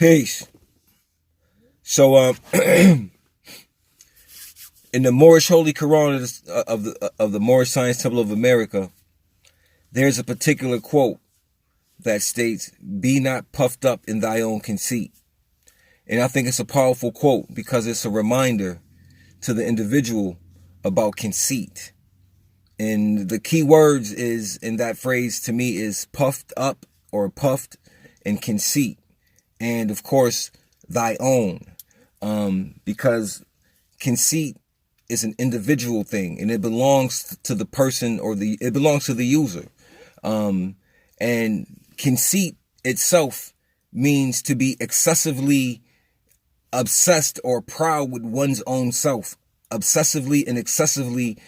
Peace. So, in the Moorish Holy Quran of the Moorish Science Temple of America, there's a particular quote that states, "Be not puffed up in thy own conceit." And I think it's a powerful quote because it's a reminder to the individual about conceit. And the key words is in that phrase to me is puffed up or puffed and conceit. And of course, thy own. Because conceit is an individual thing and it belongs to the person it belongs to the user. And conceit itself means to be excessively obsessed or proud with one's own self. Obsessively and excessively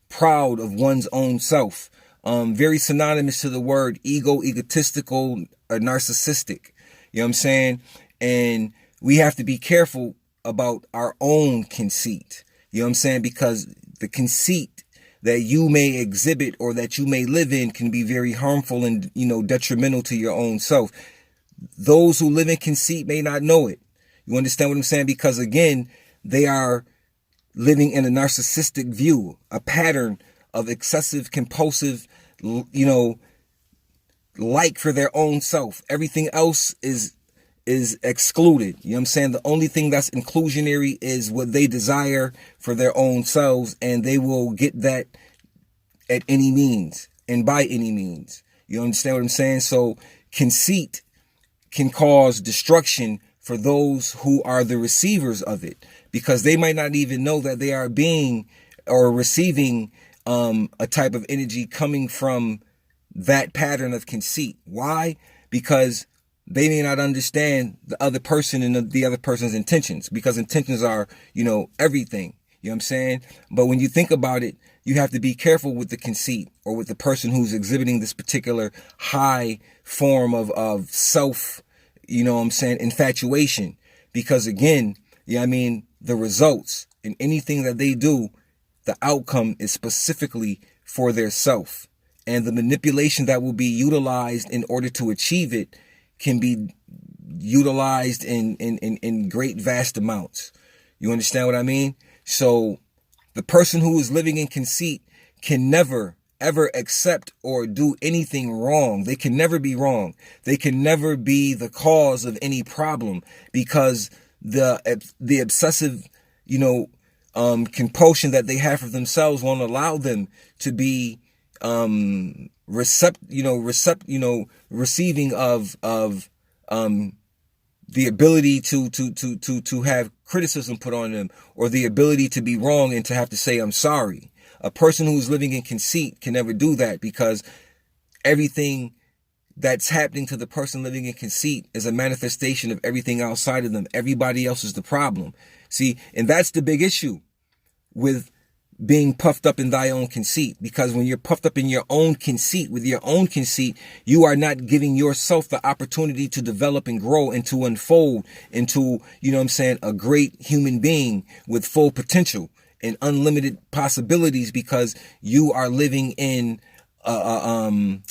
proud of one's own self. Very synonymous to the word ego, egotistical, or narcissistic. You know what I'm saying? And we have to be careful about our own conceit. You know what I'm saying? Because the conceit that you may exhibit or that you may live in can be very harmful and, detrimental to your own self. Those who live in conceit may not know it. You understand what I'm saying? Because again, they are living in a narcissistic view, a pattern of excessive, compulsive, like for their own self. Everything else is excluded. You know what I'm saying? The only thing that's inclusionary is what they desire for their own selves, and they will get that at any means and by any means. You understand what I'm saying? So conceit can cause destruction for those who are the receivers of it, because they might not even know that they are being or receiving a type of energy coming from that pattern of conceit. Why? Because they may not understand the other person and the other person's intentions, because intentions are, everything. You know what I'm saying? But when you think about it, you have to be careful with the conceit or with the person who's exhibiting this particular high form of self, infatuation. Because again, the results in anything that they do, the outcome is specifically for their self. And the manipulation that will be utilized in order to achieve it can be utilized in great vast amounts. You understand what I mean? So the person who is living in conceit can never, ever accept or do anything wrong. They can never be wrong. They can never be the cause of any problem, because the obsessive, compulsion that they have for themselves won't allow them to be receiving of the ability to have criticism put on them, or the ability to be wrong and to have to say I'm sorry. A person who's living in conceit can never do that, because everything that's happening to the person living in conceit is a manifestation of everything outside of them. Everybody else is the problem. See, and that's the big issue with being puffed up in thy own conceit, because when you're puffed up in your own conceit, with your own conceit, you are not giving yourself the opportunity to develop and grow and to unfold into, a great human being with full potential and unlimited possibilities, because you are living in your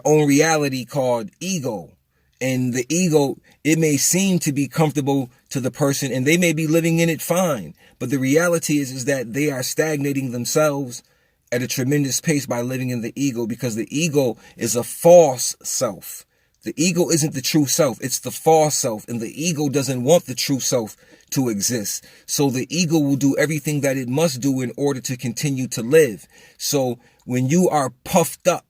own reality called ego. And the ego, it may seem to be comfortable to the person and they may be living in it fine. But the reality is that they are stagnating themselves at a tremendous pace by living in the ego, because the ego is a false self. The ego isn't the true self. It's the false self. And the ego doesn't want the true self to exist. So the ego will do everything that it must do in order to continue to live. So when you are puffed up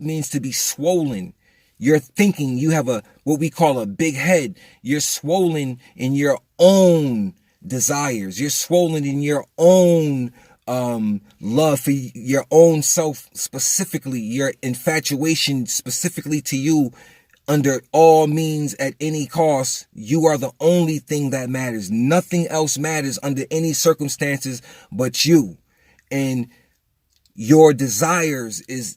means to be swollen. You're thinking, you have what we call a big head. You're swollen in your own desires. You're swollen in your own love for your own self, specifically your infatuation specifically to you. Under all means, at any cost, you are the only thing that matters. Nothing else matters under any circumstances but you. And your desires is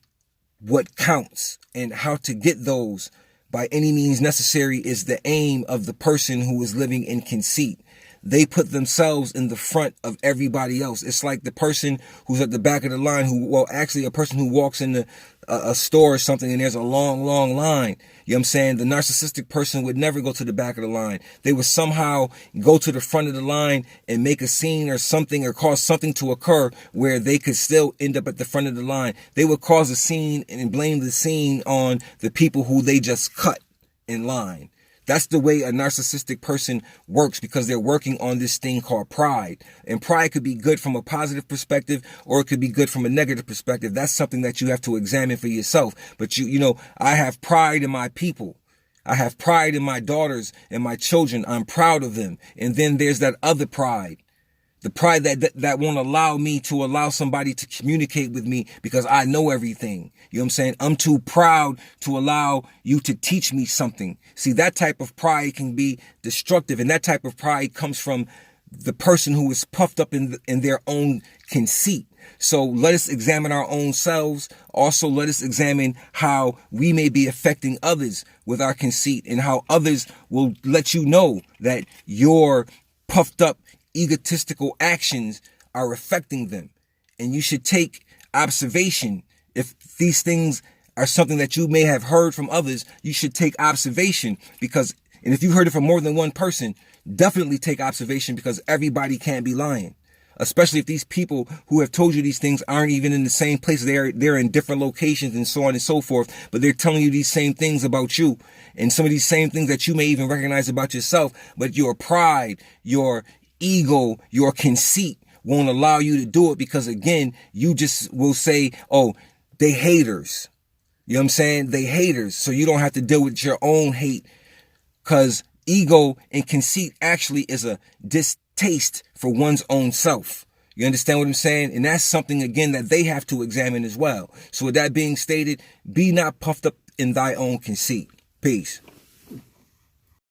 what counts, and how to get those by any means necessary is the aim of the person who is living in conceit. They put themselves in the front of everybody else. It's like the person who's at the back of the line a person who walks in a store or something and there's a long, long line. You know what I'm saying? The narcissistic person would never go to the back of the line. They would somehow go to the front of the line and make a scene or something, or cause something to occur where they could still end up at the front of the line. They would cause a scene and blame the scene on the people who they just cut in line. That's the way a narcissistic person works, because they're working on this thing called pride. And pride could be good from a positive perspective, or it could be good from a negative perspective. That's something that you have to examine for yourself. But you know, I have pride in my people. I have pride in my daughters and my children. I'm proud of them. And then there's that other pride. The pride that won't allow me to allow somebody to communicate with me because I know everything. You know what I'm saying? I'm too proud to allow you to teach me something. See, that type of pride can be destructive, and that type of pride comes from the person who is puffed up in their own conceit. So let us examine our own selves. Also, let us examine how we may be affecting others with our conceit, and how others will let you know that your puffed up egotistical actions are affecting them. And you should take observation. If these things are something that you may have heard from others, you should take observation, because, and if you heard it from more than one person, definitely take observation, because everybody can't be lying. Especially if these people who have told you these things aren't even in the same place. They're in different locations and so on and so forth, but they're telling you these same things about you, and some of these same things that you may even recognize about yourself, but your pride, your ego, your conceit won't allow you to do it, because again, you just will say, oh, they haters. You know what I'm saying? They haters. So you don't have to deal with your own hate, because ego and conceit actually is a distaste for one's own self. You understand what I'm saying? And that's something, again, that they have to examine as well. So with that being stated, be not puffed up in thy own conceit. Peace.